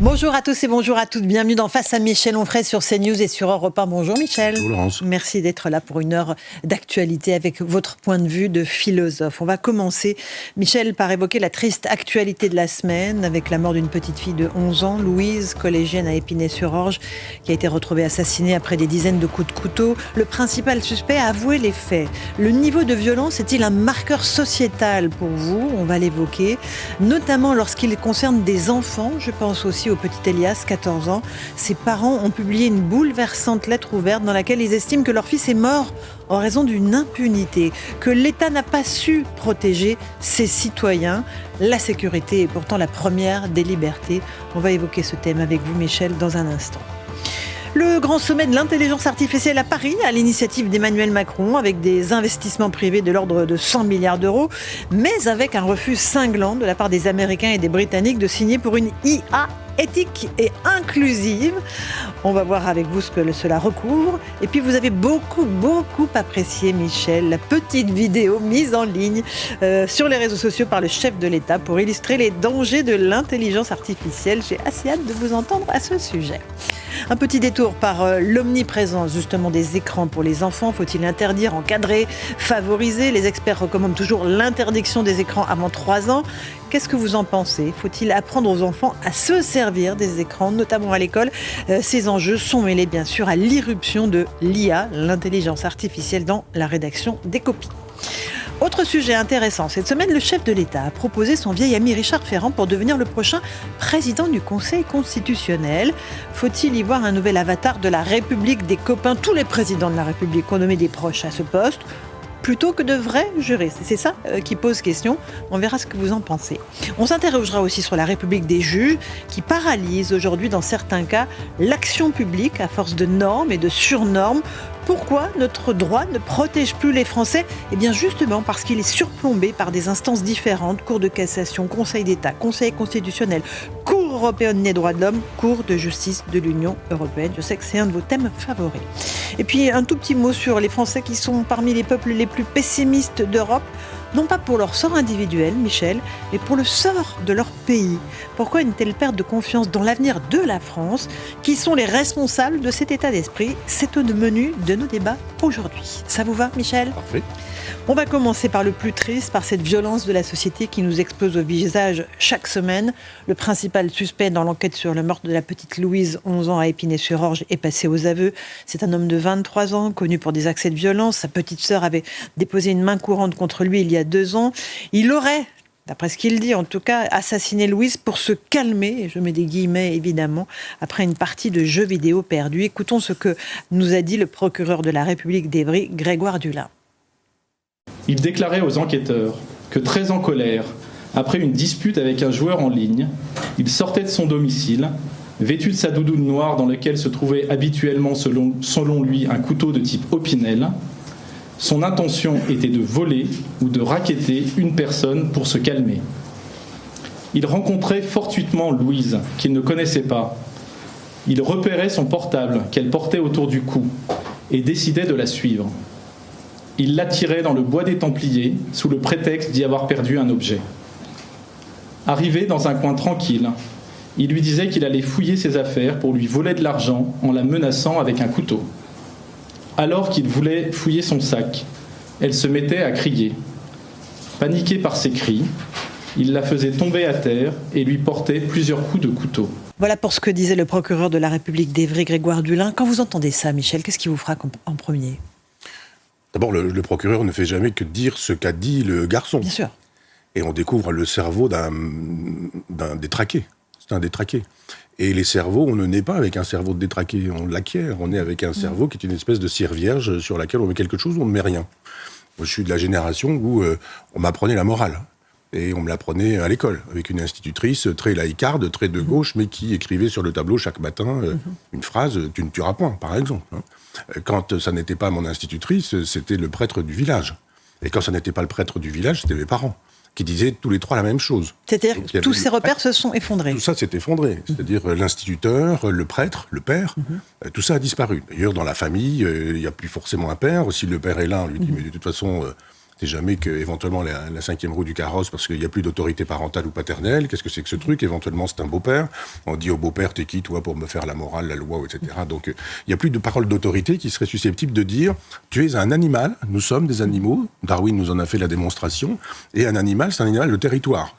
Bonjour à tous et bonjour à toutes. Bienvenue dans Face à Michel Onfray sur CNews et sur Europe 1. Bonjour Michel. Bonjour Laurence. Merci d'être là pour une heure d'actualité avec votre point de vue de philosophe. On va commencer, Michel, par évoquer la triste actualité de la semaine avec la mort d'une petite fille de 11 ans, Louise, collégienne à Épinay-sur-Orge, qui a été retrouvée assassinée après des dizaines de coups de couteau. Le principal suspect a avoué les faits. Le niveau de violence est-il un marqueur sociétal pour vous ? On va l'évoquer, notamment lorsqu'il concerne des enfants. Je pense aussi au petit Elias, 14 ans. Ses parents ont publié une bouleversante lettre ouverte dans laquelle ils estiment que leur fils est mort en raison d'une impunité, que l'État n'a pas su protéger ses citoyens. La sécurité est pourtant la première des libertés. On va évoquer ce thème avec vous, Michel, dans un instant. Le grand sommet de l'intelligence artificielle à Paris, à l'initiative d'Emmanuel Macron, avec des investissements privés de l'ordre de 100 milliards d'euros, mais avec un refus cinglant de la part des Américains et des Britanniques de signer pour une IA éthique et inclusive. On va voir avec vous ce que cela recouvre. Et puis vous avez beaucoup apprécié, Michel, la petite vidéo mise en ligne sur les réseaux sociaux par le chef de l'État pour illustrer les dangers de l'intelligence artificielle. J'ai assez hâte de vous entendre à ce sujet. Un petit détour par l'omniprésence justement des écrans pour les enfants. Faut-il interdire, encadrer, favoriser ? Les experts recommandent toujours l'interdiction des écrans avant 3 ans. Qu'est-ce que vous en pensez ? Faut-il apprendre aux enfants à se servir des écrans, notamment à l'école ? Ces enjeux sont mêlés bien sûr à l'irruption de l'IA, l'intelligence artificielle, dans la rédaction des copies. Autre sujet intéressant, cette semaine, le chef de l'État a proposé son vieil ami Richard Ferrand pour devenir le prochain président du Conseil constitutionnel. Faut-il y voir un nouvel avatar de la République des copains ? Tous les présidents de la République ont nommé des proches à ce poste, plutôt que de vrais juristes. C'est ça qui pose question. On verra ce que vous en pensez. On s'interrogera aussi sur la République des juges qui paralyse aujourd'hui, dans certains cas, l'action publique à force de normes et de surnormes. Pourquoi notre droit ne protège plus les Français ? Eh bien justement parce qu'il est surplombé par des instances différentes, Cour de cassation, Conseil d'État, Conseil constitutionnel, Cour européenne des droits de l'homme, Cour de justice de l'Union européenne. Je sais que c'est un de vos thèmes favoris. Et puis un tout petit mot sur les Français qui sont parmi les peuples les plus pessimistes d'Europe. Non pas pour leur sort individuel, Michel, mais pour le sort de leur pays. Pourquoi une telle perte de confiance dans l'avenir de la France ? Qui sont les responsables de cet état d'esprit ? C'est au menu de nos débats aujourd'hui. Ça vous va, Michel ? Parfait. On va commencer par le plus triste, par cette violence de la société qui nous explose au visage chaque semaine. Le principal suspect dans l'enquête sur le meurtre de la petite Louise, 11 ans, à Épinay-sur-Orge, est passé aux aveux. C'est un homme de 23 ans, connu pour des accès de violence. Sa petite sœur avait déposé une main courante contre lui il y a 2 ans. Il aurait, d'après ce qu'il dit en tout cas, assassiné Louise pour se calmer, et je mets des guillemets évidemment, après une partie de jeux vidéo perdue. Écoutons ce que nous a dit le procureur de la République d'Évry, Grégoire Dulin. Il déclarait aux enquêteurs que, très en colère, après une dispute avec un joueur en ligne, il sortait de son domicile, vêtu de sa doudoune noire dans laquelle se trouvait habituellement, selon lui, un couteau de type Opinel. Son intention était de voler ou de racketter une personne pour se calmer. Il rencontrait fortuitement Louise, qu'il ne connaissait pas. Il repérait son portable qu'elle portait autour du cou et décidait de la suivre. Il l'attirait dans le bois des Templiers sous le prétexte d'y avoir perdu un objet. Arrivé dans un coin tranquille, il lui disait qu'il allait fouiller ses affaires pour lui voler de l'argent en la menaçant avec un couteau. Alors qu'il voulait fouiller son sac, elle se mettait à crier. Paniqué par ses cris, il la faisait tomber à terre et lui portait plusieurs coups de couteau. Voilà pour ce que disait le procureur de la République d'Évry, Grégoire Dulin. Quand vous entendez ça, Michel, qu'est-ce qui vous frappe en premier ? D'abord, le procureur ne fait jamais que dire ce qu'a dit le garçon. Bien sûr. Et on découvre le cerveau d'un détraqué. C'est un détraqué. Et les cerveaux, on ne naît pas avec un cerveau de détraqué, on l'acquiert. On est avec un cerveau qui est une espèce de cire vierge sur laquelle on met quelque chose ou on ne met rien. Moi, je suis de la génération où on m'apprenait la morale. Et on me l'apprenait à l'école, avec une institutrice très laïcarde, très de gauche, mais qui écrivait sur le tableau chaque matin une phrase « Tu ne tueras point », par exemple. Quand ça n'était pas mon institutrice, c'était le prêtre du village. Et quand ça n'était pas le prêtre du village, c'était mes parents, qui disaient tous les trois la même chose. C'est-à-dire que tous ces repères se sont effondrés. Tout ça s'est effondré. C'est-à-dire l'instituteur, le prêtre, le père, tout ça a disparu. D'ailleurs, dans la famille, il n'y a plus forcément un père. Si le père est là, on lui dit « Mais de toute façon... C'est jamais que, éventuellement, la cinquième roue du carrosse, parce qu'il n'y a plus d'autorité parentale ou paternelle. Qu'est-ce que c'est que ce truc? Éventuellement, c'est un beau-père. On dit au beau-père, t'es qui, toi, pour me faire la morale, la loi, etc. Donc, il n'y a plus de parole d'autorité qui serait susceptible de dire, tu es un animal, nous sommes des animaux. Darwin nous en a fait la démonstration. Et un animal, c'est un animal de territoire.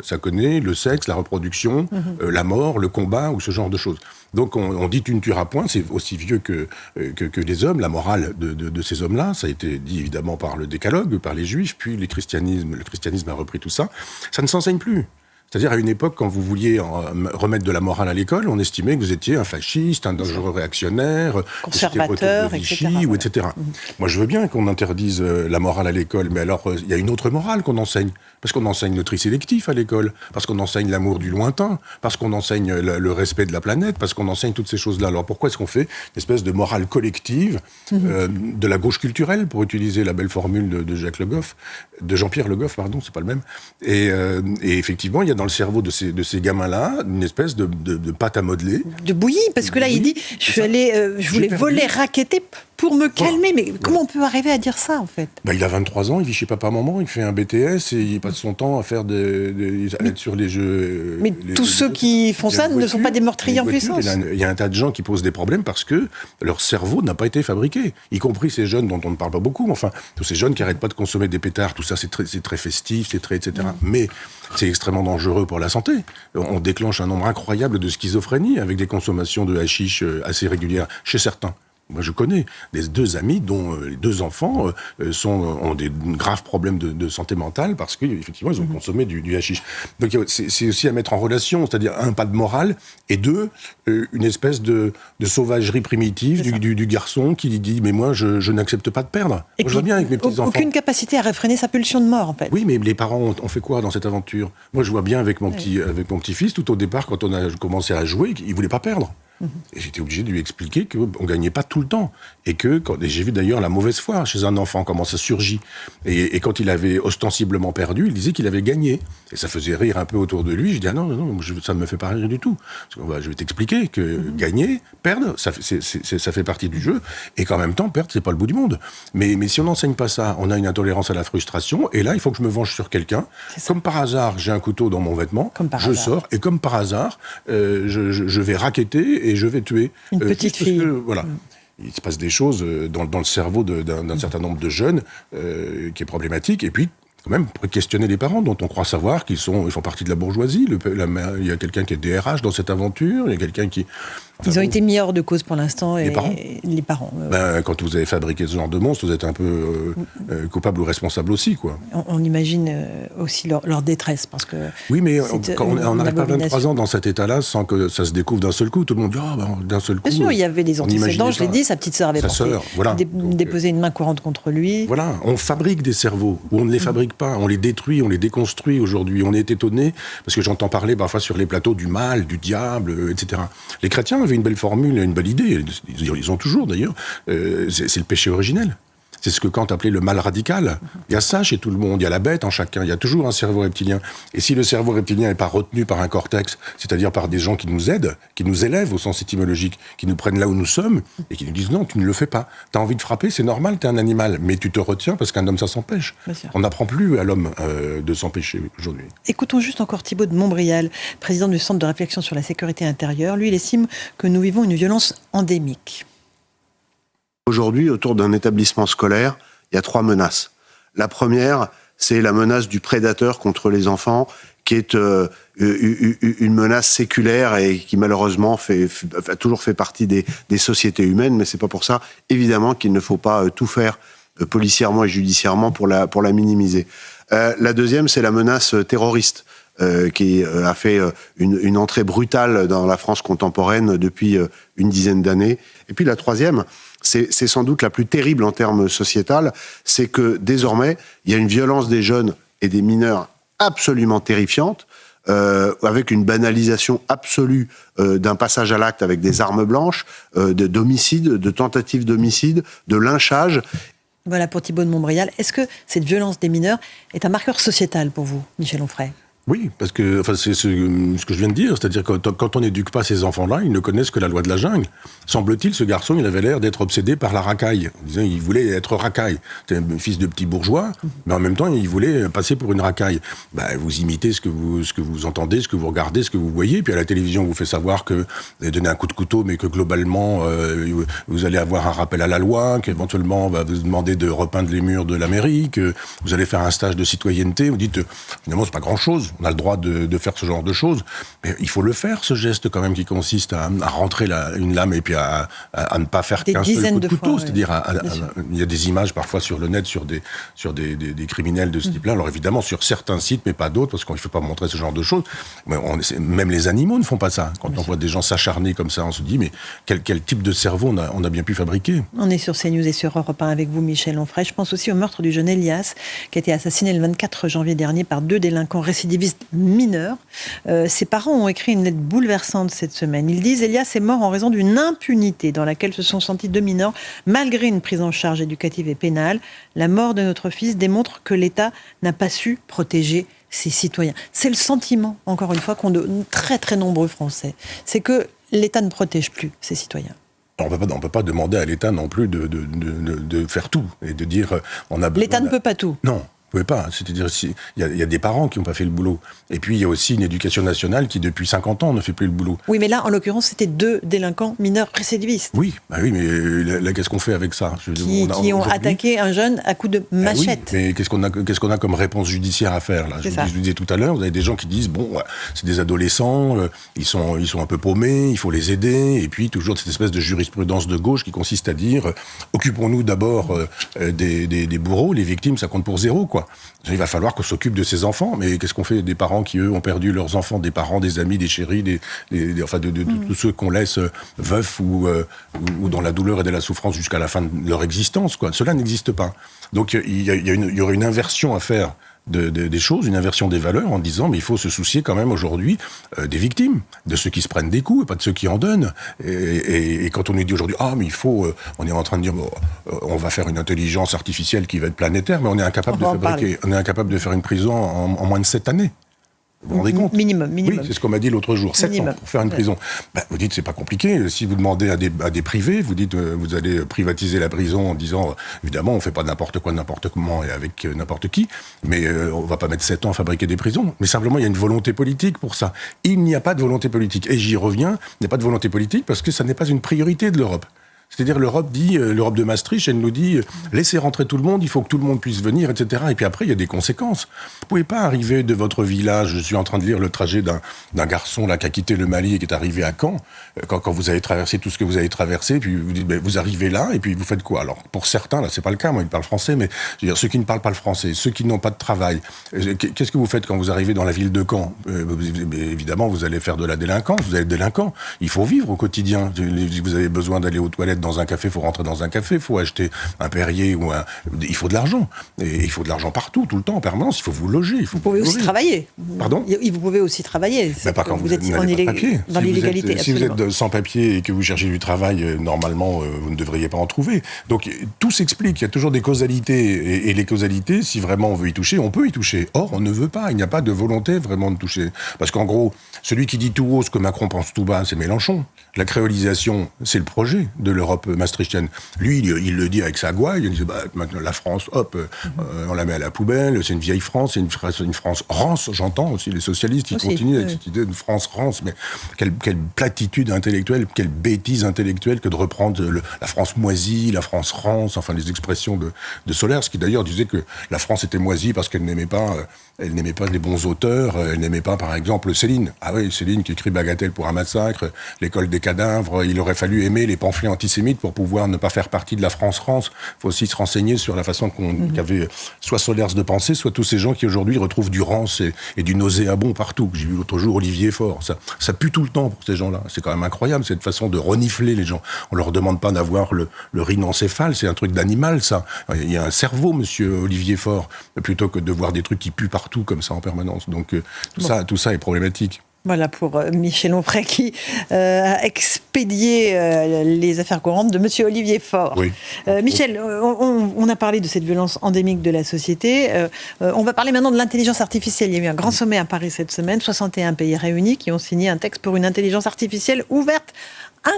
Ça connaît le sexe, la reproduction, la mort, le combat ou ce genre de choses. Donc on dit tu ne tueras point, c'est aussi vieux que les hommes, la morale de ces hommes-là. Ça a été dit évidemment par le décalogue, par les juifs, puis le christianisme a repris tout ça. Ça ne s'enseigne plus. C'est-à-dire, à une époque, quand vous vouliez remettre de la morale à l'école, on estimait que vous étiez un fasciste, un dangereux réactionnaire, conservateur, etc. Ou etc. Moi, je veux bien qu'on interdise la morale à l'école, mais alors, il y a une autre morale qu'on enseigne. Parce qu'on enseigne le tri sélectif à l'école, parce qu'on enseigne l'amour du lointain, parce qu'on enseigne le respect de la planète, parce qu'on enseigne toutes ces choses-là. Alors, pourquoi est-ce qu'on fait une espèce de morale collective de la gauche culturelle, pour utiliser la belle formule de Jacques Le Goff, de Jean-Pierre Le Goff, pardon, c'est pas le même. Et effectivement, il y a dans le cerveau de ces gamins-là une espèce de pâte à modeler. De bouillie, parce que là, il dit, je voulais voler, racketter pour me calmer. Mais comment on peut arriver à dire ça, en fait? Il a 23 ans, il vit chez papa-maman, il fait un BTS et il passe son temps à faire à être sur les jeux... Mais tous ceux qui font ça ne sont pas des meurtriers en puissance. Il y a un tas de gens qui posent des problèmes parce que leur cerveau n'a pas été fabriqué. Y compris ces jeunes dont on ne parle pas beaucoup. Enfin, tous ces jeunes qui n'arrêtent pas de consommer des pétards, tout ça, c'est très festif, c'est très, etc. Mais c'est extrêmement dangereux pour la santé. On déclenche un nombre incroyable de schizophrénie avec des consommations de hashish assez régulières chez certains. Moi, je connais des 2 amis dont les 2 enfants ont des graves problèmes de santé mentale parce qu'effectivement, ils ont consommé du hashish. Donc, c'est aussi à mettre en relation, c'est-à-dire, 1, pas de morale, et 2, une espèce de sauvagerie primitive du garçon qui dit « mais moi, je n'accepte pas de perdre ». Je vois bien avec mes petits-enfants. Aucune capacité à réfréner sa pulsion de mort, en fait. Oui, mais les parents ont fait quoi dans cette aventure? Moi, je vois bien avec mon petit-fils, tout au départ, quand on a commencé à jouer, il ne voulait pas perdre. Et j'étais obligé de lui expliquer qu'on ne gagnait pas tout le temps. Et j'ai vu d'ailleurs la mauvaise foi chez un enfant, comment ça surgit. Et quand il avait ostensiblement perdu, il disait qu'il avait gagné. Et ça faisait rire un peu autour de lui. Je dis, non, ça ne me fait pas rire du tout. Je vais t'expliquer que gagner, perdre, ça fait partie du jeu. Et qu'en même temps, perdre, c'est pas le bout du monde. Mais si on n'enseigne pas ça, on a une intolérance à la frustration. Et là, il faut que je me venge sur quelqu'un. Comme par hasard, j'ai un couteau dans mon vêtement. Sors. Et comme par hasard, je vais racketter et je vais tuer une petite fille. Voilà. Il se passe des choses dans le cerveau d'un certain nombre de jeunes qui est problématique. Et puis, quand même, pour questionner les parents dont on croit savoir qu'ils font partie de la bourgeoisie. Il y a quelqu'un qui est DRH dans cette aventure. Il y a quelqu'un qui... Ils ont été mis hors de cause pour l'instant. Les parents. Quand vous avez fabriqué ce genre de monstre, vous êtes un peu coupable ou responsable aussi, quoi. On imagine aussi leur détresse, parce que... Oui, mais on n'arrive pas 23 ans dans cet état-là sans que ça se découvre d'un seul coup. Tout le monde dit, d'un seul coup... Bien sûr, il y avait des antécédents, je l'ai dit, sa petite sœur avait déposé une main courante contre lui. Voilà, on fabrique des cerveaux, ou on ne les fabrique pas, on les détruit, on les déconstruit aujourd'hui. On est étonné, parce que j'entends parler parfois sur les plateaux du mal, du diable, etc. Les chrétiens avaient une belle formule, une belle idée, ils ont toujours d'ailleurs, c'est le péché originel. C'est ce que Kant appelait le mal radical. Il y a ça chez tout le monde, il y a la bête en chacun, il y a toujours un cerveau reptilien. Et si le cerveau reptilien n'est pas retenu par un cortex, c'est-à-dire par des gens qui nous aident, qui nous élèvent au sens étymologique, qui nous prennent là où nous sommes, et qui nous disent non, tu ne le fais pas. Tu as envie de frapper, c'est normal, tu es un animal, mais tu te retiens parce qu'un homme, ça s'empêche. On n'apprend plus à l'homme de s'empêcher aujourd'hui. Écoutons juste encore Thibault de Montbrial, président du Centre de réflexion sur la sécurité intérieure. Lui, il estime que nous vivons une violence endémique. Aujourd'hui, autour d'un établissement scolaire, il y a 3 menaces. La première, c'est la menace du prédateur contre les enfants, qui est une menace séculaire et qui malheureusement a toujours fait partie des sociétés humaines, mais c'est pas pour ça, évidemment, qu'il ne faut pas tout faire policièrement et judiciairement pour la minimiser. La deuxième, c'est la menace terroriste, qui a fait une entrée brutale dans la France contemporaine depuis une dizaine d'années. Et puis la troisième, c'est sans doute la plus terrible en termes sociétal, c'est que désormais, il y a une violence des jeunes et des mineurs absolument terrifiante, avec une banalisation absolue d'un passage à l'acte avec des armes blanches, d'homicides, de tentatives d'homicide, de lynchage. Voilà pour Thibault de Montbrial. Est-ce que cette violence des mineurs est un marqueur sociétal pour vous, Michel Onfray ? Oui, parce que c'est ce que je viens de dire, c'est-à-dire que quand on n'éduque pas ces enfants-là, ils ne connaissent que la loi de la jungle. Semble-t-il, ce garçon, il avait l'air d'être obsédé par la racaille. Il voulait être racaille. C'était un fils de petit bourgeois, mais en même temps, il voulait passer pour une racaille. Vous imitez ce que vous entendez, ce que vous regardez, ce que vous voyez, puis à la télévision, on vous fait savoir que vous avez donné un coup de couteau, mais que globalement, vous allez avoir un rappel à la loi, qu'éventuellement, on va vous demander de repeindre les murs de la mairie, que vous allez faire un stage de citoyenneté. Vous dites, finalement, c'est pas grand-chose. On a le droit de faire ce genre de choses. Mais il faut le faire, ce geste quand même qui consiste à rentrer une lame et puis à ne pas faire qu'un seul coup de couteau. C'est-à-dire, il y a des images parfois sur le net sur des criminels de ce type-là. Alors évidemment, sur certains sites, mais pas d'autres, parce qu'il ne faut pas montrer ce genre de choses. Mais même les animaux ne font pas ça. Quand on voit des gens s'acharner comme ça, on se dit, mais quel type de cerveau on a bien pu fabriquer. On est sur CNews et sur Europe 1 avec vous, Michel Onfray. Je pense aussi au meurtre du jeune Elias, qui a été assassiné le 24 janvier dernier par 2 délinquants récidivistes mineurs. Ses parents ont écrit une lettre bouleversante cette semaine. Ils disent Elias est mort en raison d'une impunité dans laquelle se sont sentis 2 mineurs malgré une prise en charge éducative et pénale. La mort de notre fils démontre que l'État n'a pas su protéger ses citoyens. C'est le sentiment, encore une fois, qu'ont de très très nombreux Français. C'est que l'État ne protège plus ses citoyens. On ne peut pas demander à l'État non plus de faire tout et de dire l'État ne peut pas tout. Non. Vous pouvez pas. C'est-à-dire, il y a des parents qui n'ont pas fait le boulot. Et puis, il y a aussi une éducation nationale qui, depuis 50 ans, ne fait plus le boulot. Oui, mais là, en l'occurrence, c'était 2 délinquants mineurs récidivistes. Oui, mais là, qu'est-ce qu'on fait avec ça? Qui ont attaqué un jeune à coups de machette. Oui, mais qu'est-ce qu'on a comme réponse judiciaire à faire, là? Je vous disais tout à l'heure, vous avez des gens qui disent, c'est des adolescents, ils sont un peu paumés, il faut les aider, et puis toujours cette espèce de jurisprudence de gauche qui consiste à dire, occupons-nous d'abord des bourreaux, les victimes, ça compte pour 0, quoi. Il va falloir qu'on s'occupe de ces enfants, mais qu'est-ce qu'on fait des parents qui, eux, ont perdu leurs enfants, des parents, des amis, des chéris, de tous ceux qu'on laisse veufs ou dans la douleur et de la souffrance jusqu'à la fin de leur existence, quoi. Cela n'existe pas. Donc il y aurait une inversion à faire des choses, une inversion des valeurs en disant mais il faut se soucier quand même aujourd'hui des victimes, de ceux qui se prennent des coups et pas de ceux qui en donnent. Et quand on nous dit aujourd'hui mais il faut, on est en train de dire on va faire une intelligence artificielle qui va être planétaire, mais on est incapable de faire une prison en moins de 7 années. Vous vous rendez compte ? Minimum. Oui, c'est ce qu'on m'a dit l'autre jour. 7 ans pour faire une prison. Vous dites, c'est pas compliqué. Si vous demandez à des privés, vous dites, vous allez privatiser la prison en disant, évidemment, on fait pas n'importe quoi, n'importe comment et avec n'importe qui, mais on va pas mettre 7 ans à fabriquer des prisons. Mais simplement, il y a une volonté politique pour ça. Il n'y a pas de volonté politique. Et j'y reviens, il n'y a pas de volonté politique parce que ça n'est pas une priorité de l'Europe. C'est-à-dire l'Europe de Maastricht, elle nous dit laissez rentrer tout le monde, il faut que tout le monde puisse venir, etc. Et puis après, il y a des conséquences. Vous pouvez pas arriver de votre village. Je suis en train de lire le trajet d'un garçon là qui a quitté le Mali et qui est arrivé à Caen. Quand vous avez traversé tout ce que vous avez traversé, puis vous dites vous arrivez là et puis vous faites quoi? Alors pour certains, là c'est pas le cas, moi ils parlent français, mais je veux dire ceux qui ne parlent pas le français, ceux qui n'ont pas de travail, qu'est-ce que vous faites quand vous arrivez dans la ville de Caen? Évidemment, vous allez faire de la délinquance, vous allez être délinquant. Il faut vivre au quotidien. Vous avez besoin d'aller aux toilettes dans un café, il faut rentrer dans un café, il faut acheter un Perrier il faut de l'argent. Et il faut de l'argent partout, tout le temps, en permanence. Il faut vous loger. Vous pouvez aussi travailler. Pardon ? Vous pouvez aussi travailler. Mais pas quand vous êtes dans l'illégalité. Si vous êtes sans papier et que vous cherchez du travail, normalement, vous ne devriez pas en trouver. Donc tout s'explique. Il y a toujours des causalités. Et les causalités, si vraiment on veut y toucher, on peut y toucher. Or, on ne veut pas. Il n'y a pas de volonté vraiment de toucher. Parce qu'en gros, celui qui dit tout haut ce que Macron pense tout bas, c'est Mélenchon. La créolisation, c'est le projet de l'Europe maastrichtienne. Lui, il le dit avec sa gouaille, il dit maintenant la France, on la met à la poubelle, c'est une vieille France, c'est une France rance, j'entends aussi les socialistes qui continuent avec cette idée de France rance, mais quelle platitude intellectuelle, quelle bêtise intellectuelle que de reprendre la France moisie, la France rance, enfin les expressions de Solers, qui d'ailleurs disait que la France était moisie parce qu'elle n'aimait pas les bons auteurs, elle n'aimait pas par exemple Céline. Ah oui, Céline qui écrit Bagatelle pour un massacre, l'école des cadavres, il aurait fallu aimer les pamphlets antisémites pour pouvoir ne pas faire partie de la France-rance. Il faut aussi se renseigner sur la façon qu'avait soit Solers de penser, soit tous ces gens qui aujourd'hui retrouvent du rance et du nauséabond partout. J'ai vu l'autre jour Olivier Faure. Ça pue tout le temps pour ces gens-là. C'est quand même incroyable, cette façon de renifler les gens. On leur demande pas d'avoir le rhinencéphale, c'est un truc d'animal, ça. Il y a un cerveau, monsieur Olivier Faure, plutôt que de voir des trucs qui puent partout comme ça en permanence. Donc tout ça est problématique. Voilà pour Michel Onfray qui a expédié les affaires courantes de Monsieur Olivier Faure. Oui. Michel, on a parlé de cette violence endémique de la société. On va parler maintenant de l'intelligence artificielle. Il y a eu un grand sommet à Paris cette semaine. 61 pays réunis qui ont signé un texte pour une intelligence artificielle ouverte,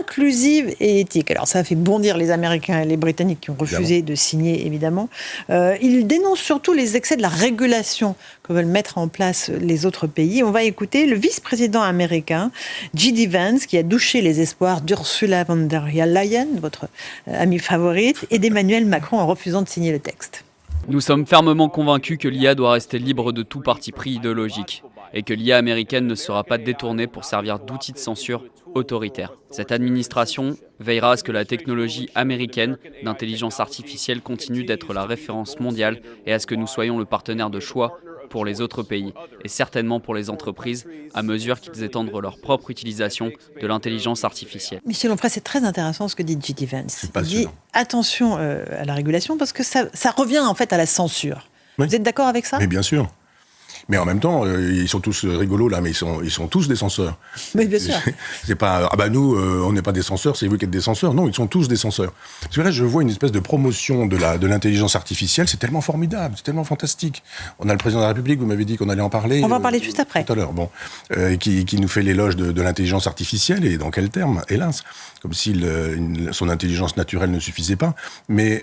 inclusive et éthique. Alors ça a fait bondir les Américains et les Britanniques qui ont refusé de signer, évidemment. Ils dénoncent surtout les excès de la régulation que veulent mettre en place les autres pays. On va écouter le vice-président américain, J.D. Vance, qui a douché les espoirs d'Ursula von der Leyen, votre amie favorite, et d'Emmanuel Macron en refusant de signer le texte. Nous sommes fermement convaincus que l'IA doit rester libre de tout parti pris idéologique et que l'IA américaine ne sera pas détournée pour servir d'outil de censure autoritaire. Cette administration veillera à ce que la technologie américaine d'intelligence artificielle continue d'être la référence mondiale et à ce que nous soyons le partenaire de choix pour les autres pays et certainement pour les entreprises à mesure qu'ils étendent leur propre utilisation de l'intelligence artificielle. Michel Onfray, c'est très intéressant ce que dit J.D. Vance. Il dit attention à la régulation parce que ça revient en fait à la censure. Oui. Vous êtes d'accord avec ça ? Mais bien sûr. Mais en même temps, ils sont tous rigolos là, mais ils sont tous des censeurs. Oui, bien sûr. C'est pas nous, on n'est pas des censeurs, c'est vous qui êtes des censeurs. Non, ils sont tous des censeurs. Parce que là, je vois une espèce de promotion de l'intelligence artificielle. C'est tellement formidable, c'est tellement fantastique. On a le président de la République, vous m'avez dit qu'on allait en parler. On va en parler juste après. Tout à l'heure, bon, qui nous fait l'éloge de l'intelligence artificielle et dans quel terme, hélas, comme si son intelligence naturelle ne suffisait pas. Mais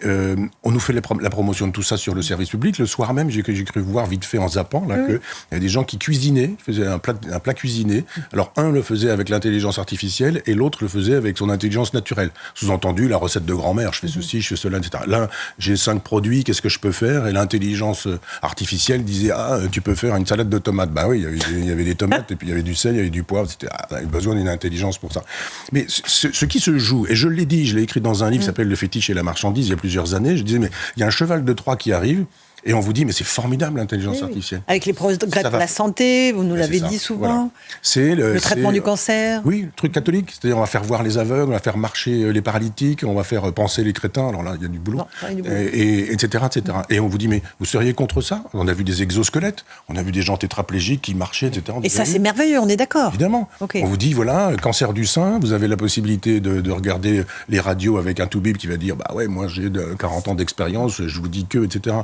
on nous fait la promotion de tout ça sur le service public. Le soir même, j'ai cru voir vite fait en zappant là que il y a des gens qui cuisinaient, faisaient un plat cuisiné. Alors un le faisait avec l'intelligence artificielle et l'autre le faisait avec son intelligence naturelle. Sous-entendu, la recette de grand-mère, je fais ceci, je fais cela, etc. Là, j'ai 5 produits, qu'est-ce que je peux faire ? Et l'intelligence artificielle disait tu peux faire une salade de tomates. Bah oui, il y avait des tomates et puis il y avait du sel, il y avait du poivre. On avait besoin d'une intelligence pour ça. Mais ce qui se joue, et je l'ai dit, je l'ai écrit dans un livre qui s'appelle Le fétiche et la marchandise il y a plusieurs années. Je disais mais il y a un cheval de Troie qui arrive. Et on vous dit, mais c'est formidable l'intelligence artificielle. Avec les progrès de la santé, vous nous l'avez dit souvent. Voilà. C'est le traitement du cancer. Oui, le truc catholique. C'est-à-dire, on va faire voir les aveugles, on va faire marcher les paralytiques, on va faire penser les crétins. Alors là, il y a du boulot. Et etc., etc. Et on vous dit, mais vous seriez contre ça ? On a vu des exosquelettes, on a vu des gens tétraplégiques qui marchaient, etc. Et ça, c'est merveilleux, on est d'accord. Évidemment. Okay. On vous dit, voilà, cancer du sein, vous avez la possibilité de regarder les radios avec un toubib qui va dire, bah ouais, moi j'ai 40 ans d'expérience, je vous dis que, etc.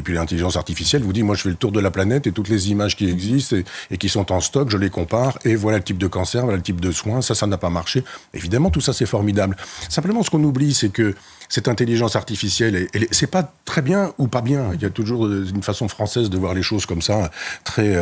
Et puis l'intelligence artificielle vous dit, moi je fais le tour de la planète et toutes les images qui existent et qui sont en stock, je les compare et voilà le type de cancer, voilà le type de soins, ça n'a pas marché. Évidemment, tout ça c'est formidable. Simplement, ce qu'on oublie, c'est que cette intelligence artificielle, c'est pas très bien ou pas bien. Il y a toujours une façon française de voir les choses comme ça, très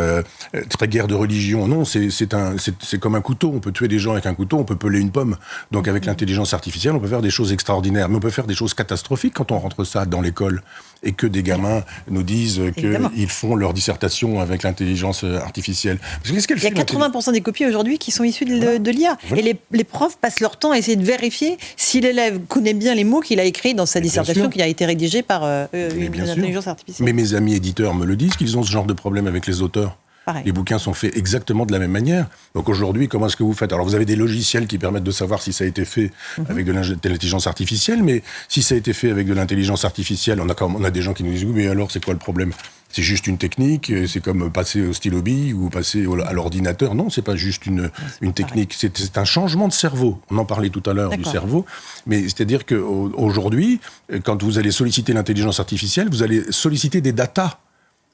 guerre de religion. Non, c'est comme un couteau. On peut tuer des gens avec un couteau, on peut peler une pomme. Donc avec l'intelligence artificielle, on peut faire des choses extraordinaires, mais on peut faire des choses catastrophiques quand on rentre ça dans l'école et que des gamins nous disent qu'ils font leur dissertation avec l'intelligence artificielle. Parce que qu'est-ce qu'elle fait ? Il y a 80% des copies aujourd'hui qui sont issues de l'IA. Voilà. Et les profs passent leur temps à essayer de vérifier si l'élève connaît bien les mots qu'il a écrits dans sa dissertation qui a été rédigée par une intelligence artificielle. Mais mes amis éditeurs me le disent qu'ils ont ce genre de problème avec les auteurs. Pareil. Les bouquins sont faits exactement de la même manière. Donc aujourd'hui, comment est-ce que vous faites ? Alors vous avez des logiciels qui permettent de savoir si ça a été fait avec de l'intelligence artificielle, mais si ça a été fait avec de l'intelligence artificielle, on a des gens qui nous disent oui, mais alors c'est quoi le problème ? C'est juste une technique, c'est comme passer au stylo bille ou passer à l'ordinateur. Non, c'est pas juste une technique, c'est un changement de cerveau. On en parlait tout à l'heure du cerveau, mais c'est-à-dire qu'aujourd'hui, quand vous allez solliciter l'intelligence artificielle, vous allez solliciter des datas.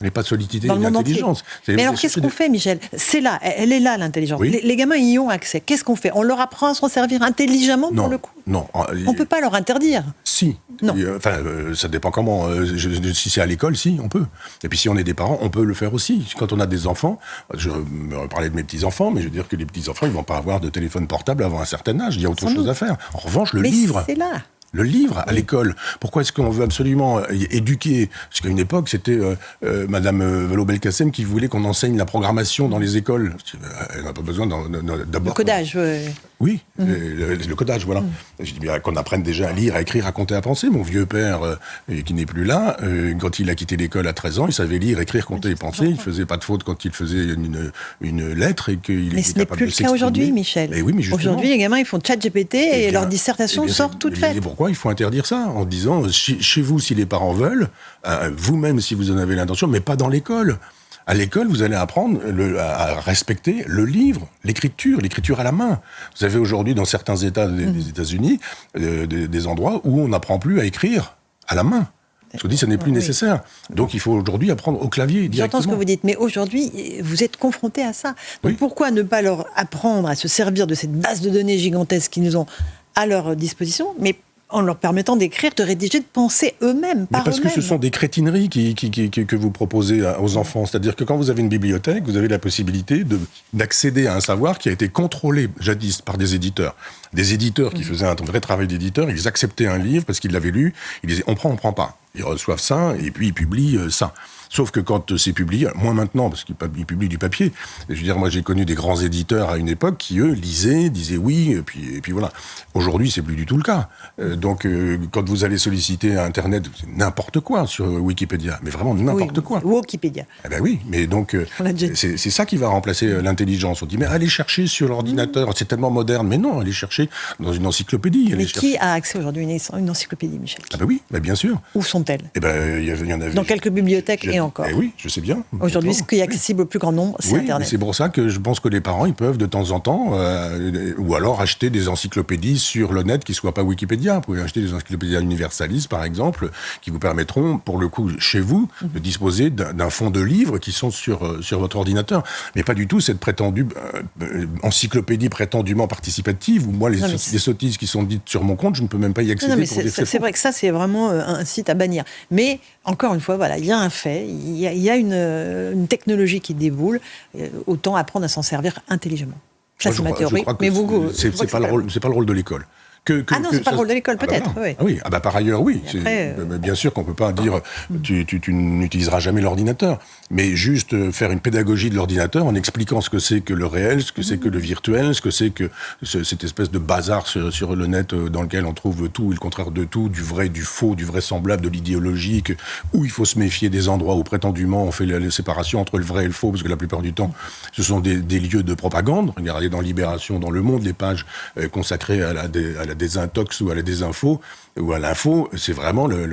Mais pas de solidité et d'intelligence. Mais alors, qu'est-ce qu'on fait, Michel ? C'est là, elle est là, l'intelligence. Oui. Les gamins y ont accès. Qu'est-ce qu'on fait ? On leur apprend à s'en servir intelligemment, pour le coup ? Non. On ne peut pas leur interdire. Si. Non. Ça dépend comment. Si c'est à l'école, si, on peut. Et puis si on est des parents, on peut le faire aussi. Quand on a des enfants, je me parlais de mes petits-enfants, mais je veux dire que les petits-enfants, ils ne vont pas avoir de téléphone portable avant un certain âge. Il y a autre chose à faire. En revanche, le livre... c'est là. Le livre à l'école. Pourquoi est-ce qu'on veut absolument éduquer ? Parce qu'à une époque, c'était Madame Vallaud-Belkacem qui voulait qu'on enseigne la programmation dans les écoles. Elle n'a pas besoin d'abord... Le codage, Oui, le codage, voilà. Je dis bien qu'on apprenne déjà à lire, à écrire, à compter, à penser. Mon vieux père, qui n'est plus là, quand il a quitté l'école à 13 ans, il savait lire, écrire, compter et penser. Il ne faisait pas de faute quand il faisait une lettre et qu'il était capable de s'exprimer. Mais ce n'est plus le cas aujourd'hui, Michel. Oui, mais aujourd'hui, les gamins, ils font ChatGPT et leur dissertation sort toute faite. Pourquoi il faut interdire ça ? En disant, chez vous, si les parents veulent, vous-même, si vous en avez l'intention, mais pas dans l'école. À l'école, vous allez apprendre à respecter le livre, l'écriture à la main. Vous avez aujourd'hui, dans certains États des États-Unis, des endroits où on n'apprend plus à écrire à la main. Je vous dis, ça n'est plus nécessaire. Donc, il faut aujourd'hui apprendre au clavier directement. J'entends ce que vous dites, mais aujourd'hui, vous êtes confrontés à ça. Donc, pourquoi ne pas leur apprendre à se servir de cette base de données gigantesque qu'ils nous ont à leur disposition, mais en leur permettant d'écrire, de rédiger, de penser eux-mêmes, par parce eux-mêmes. Que ce sont des crétineries que vous proposez aux enfants. C'est-à-dire que quand vous avez une bibliothèque, vous avez la possibilité d'accéder à un savoir qui a été contrôlé jadis par des éditeurs. Des éditeurs qui faisaient un vrai travail d'éditeur, ils acceptaient un livre parce qu'ils l'avaient lu, ils disaient on prend pas. Ils reçoivent ça et puis ils publient ça. Sauf que quand c'est publié, moins maintenant, parce qu'ils publient du papier. Je veux dire, moi j'ai connu des grands éditeurs à une époque qui, eux, lisaient, disaient oui, et puis voilà. Aujourd'hui, c'est plus du tout le cas. Donc, quand vous allez solliciter Internet, n'importe quoi sur Wikipédia, mais vraiment n'importe quoi. Wikipédia. Eh ben oui, mais donc, c'est ça qui va remplacer l'intelligence. On dit, mais allez chercher sur l'ordinateur, c'est tellement moderne. Mais non, allez chercher dans une encyclopédie. Mais qui a accès aujourd'hui à une encyclopédie, Michel? Ah ben oui, ben bien sûr. Où sont-elles? Eh ben, il y en avait. Dans quelques bibliothèques et encore. Eh oui, je sais bien. Aujourd'hui, ce qui est accessible au plus grand nombre, c'est Internet. C'est pour ça que je pense que les parents, ils peuvent de temps en temps, ou alors acheter des encyclopédies sur le net qui ne soient pas Wikipédia. Vous pouvez acheter des encyclopédies Universalis, par exemple, qui vous permettront, pour le coup, chez vous, de disposer d'un fonds de livres qui sont sur votre ordinateur. Mais pas du tout cette prétendue encyclopédie prétendument participative, où moi, les sottises qui sont dites sur mon compte, je ne peux même pas y accéder. Non, mais c'est vrai que ça, c'est vraiment un site à bannir. Mais, encore une fois, voilà, il y a un fait, il y a une technologie qui déboule, autant apprendre à s'en servir intelligemment. Ça, c'est ma théorie. Mais c'est pas le rôle de l'école. C'est pas le rôle de l'école, peut-être. Oui. Par ailleurs, oui. Après, bien sûr qu'on peut pas dire tu n'utiliseras jamais l'ordinateur, mais juste faire une pédagogie de l'ordinateur en expliquant ce que c'est que le réel, ce que c'est que le virtuel, ce que c'est que cette espèce de bazar sur le net dans lequel on trouve tout et le contraire de tout, du vrai, du faux, du vraisemblable, de l'idéologique, où il faut se méfier des endroits où prétendument on fait la séparation entre le vrai et le faux, parce que la plupart du temps, ce sont des lieux de propagande. Regardez dans Libération, dans Le Monde, les pages consacrées à la désintox ou à la désinfo ou à l'info, c'est vraiment le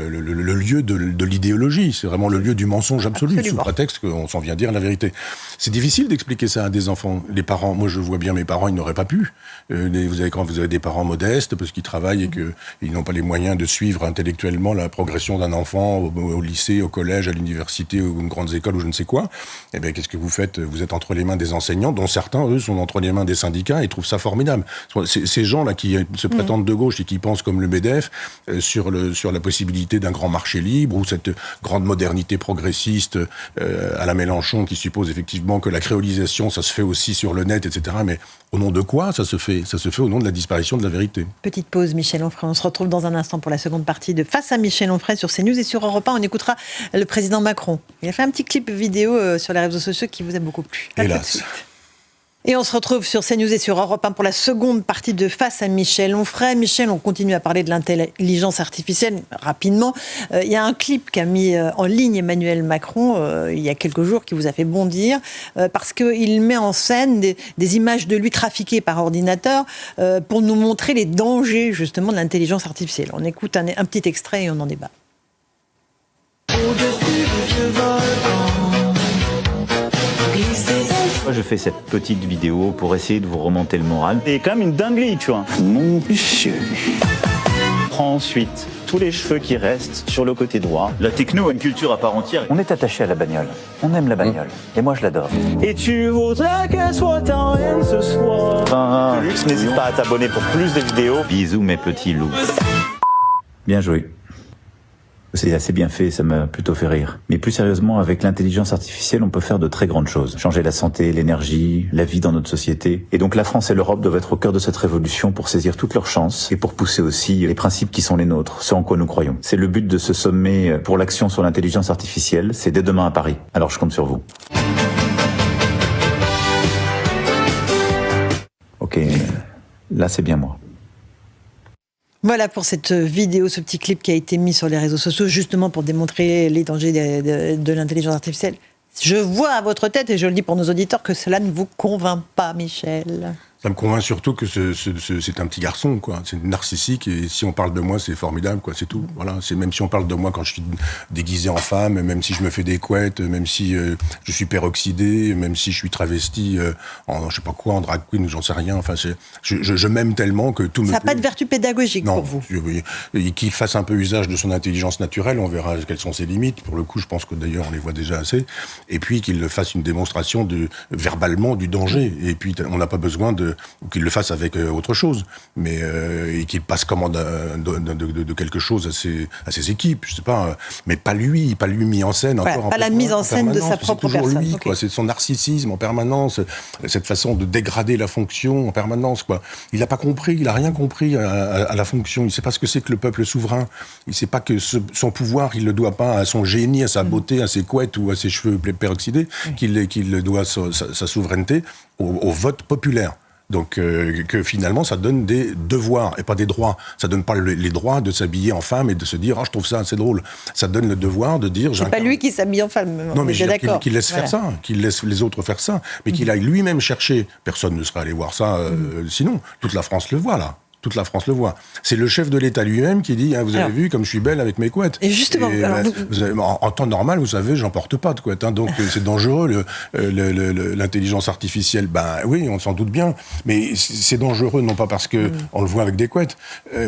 lieu de l'idéologie, c'est vraiment le lieu du mensonge absolu, sous prétexte qu'on s'en vient dire la vérité. C'est difficile d'expliquer ça à des enfants. Les parents, moi je vois bien mes parents, ils n'auraient pas pu. Quand vous avez des parents modestes, parce qu'ils travaillent et qu'ils n'ont pas les moyens de suivre intellectuellement la progression d'un enfant au lycée, au collège, à l'université, ou aux grandes écoles, ou je ne sais quoi, eh bien qu'est-ce que vous faites? Vous êtes entre les mains des enseignants, dont certains, eux, sont entre les mains des syndicats et trouvent ça formidable. Ces gens-là qui se prétendent de gauche et qui pensent comme le MEDEF sur la possibilité d'un grand marché libre ou cette grande modernité progressiste à la Mélenchon qui suppose effectivement que la créolisation ça se fait aussi sur le net, etc. Mais au nom de quoi ça se fait? Ça se fait au nom de la disparition de la vérité. Petite pause, Michel Onfray. On se retrouve dans un instant pour la seconde partie de Face à Michel Onfray sur CNews et sur Europe 1. On écoutera le président Macron. Il a fait un petit clip vidéo sur les réseaux sociaux qui vous a beaucoup plu. Hélas. Et on se retrouve sur CNews et sur Europe 1 pour la seconde partie de Face à Michel Onfray. Michel, on continue à parler de l'intelligence artificielle rapidement. Il y a un clip qu'a mis en ligne Emmanuel Macron il y a quelques jours qui vous a fait bondir parce qu'il met en scène des images de lui trafiquées par ordinateur pour nous montrer les dangers justement de l'intelligence artificielle. On écoute un petit extrait et on en débat. Moi, je fais cette petite vidéo pour essayer de vous remonter le moral. C'est quand même une dinguerie, tu vois. Mon Dieu. Prends ensuite tous les cheveux qui restent sur le côté droit. La techno a une culture à part entière. On est attaché à la bagnole. On aime la bagnole. Et moi, je l'adore. Et tu voudrais qu'elle soit ta reine ce soir. De luxe, n'hésite pas à t'abonner pour plus de vidéos. Bisous, mes petits loups. Bien joué. C'est assez bien fait, ça m'a plutôt fait rire. Mais plus sérieusement, avec l'intelligence artificielle, on peut faire de très grandes choses. Changer la santé, l'énergie, la vie dans notre société. Et donc la France et l'Europe doivent être au cœur de cette révolution pour saisir toutes leurs chances et pour pousser aussi les principes qui sont les nôtres, ceux en quoi nous croyons. C'est le but de ce sommet pour l'action sur l'intelligence artificielle. C'est dès demain à Paris. Alors je compte sur vous. Ok, là c'est bien moi. Voilà pour cette vidéo, ce petit clip qui a été mis sur les réseaux sociaux, justement pour démontrer les dangers de l'intelligence artificielle. Je vois à votre tête, et je le dis pour nos auditeurs, que cela ne vous convainc pas, Michel. Ça me convainc surtout que c'est un petit garçon, quoi. C'est narcissique, et si on parle de moi, c'est formidable, quoi. C'est tout. Voilà. C'est même si on parle de moi quand je suis déguisé en femme, même si je me fais des couettes, même si je suis peroxydé, même si je suis travesti en je sais pas quoi, en drag queen ou j'en sais rien. Enfin, je m'aime tellement que tout me. Ça n'a pas de vertu pédagogique pour vous. Qu'il fasse un peu usage de son intelligence naturelle, on verra quelles sont ses limites. Pour le coup, je pense que d'ailleurs on les voit déjà assez. Et puis qu'il fasse une démonstration verbalement du danger. Et puis on n'a pas besoin ou qu'il le fasse avec autre chose, mais et qu'il passe commande de quelque chose à ses équipes, je sais pas, mais pas lui mis en scène. Voilà, encore pas la mise en scène de sa propre personne. C'est toujours lui, okay. quoi. C'est son narcissisme en permanence, cette façon de dégrader la fonction en permanence, quoi. Il n'a pas compris, il n'a rien compris à la fonction. Il ne sait pas ce que c'est que le peuple souverain. Il ne sait pas que son pouvoir, il le doit pas à son génie, à sa beauté, à ses couettes ou à ses cheveux peroxydés, qu'il doit sa souveraineté au vote populaire. Donc que finalement ça donne des devoirs et pas des droits. Ça donne pas les droits de s'habiller en femme et de se dire je trouve ça assez drôle. Ça donne le devoir de dire c'est pas lui qui s'habille en femme. Non mais d'accord. Qu'il laisse faire ça, qu'il laisse les autres faire ça, mais qu'il aille lui-même chercher. Personne ne serait allé voir ça sinon. Toute la France le voit là. Toute la France le voit. C'est le chef de l'État lui-même qui dit vous avez vu comme je suis belle avec mes couettes. Et justement, en temps normal, vous savez, j'en porte pas de couettes. Donc c'est dangereux l'intelligence artificielle. Ben oui, on s'en doute bien, mais c'est dangereux non pas parce que on le voit avec des couettes,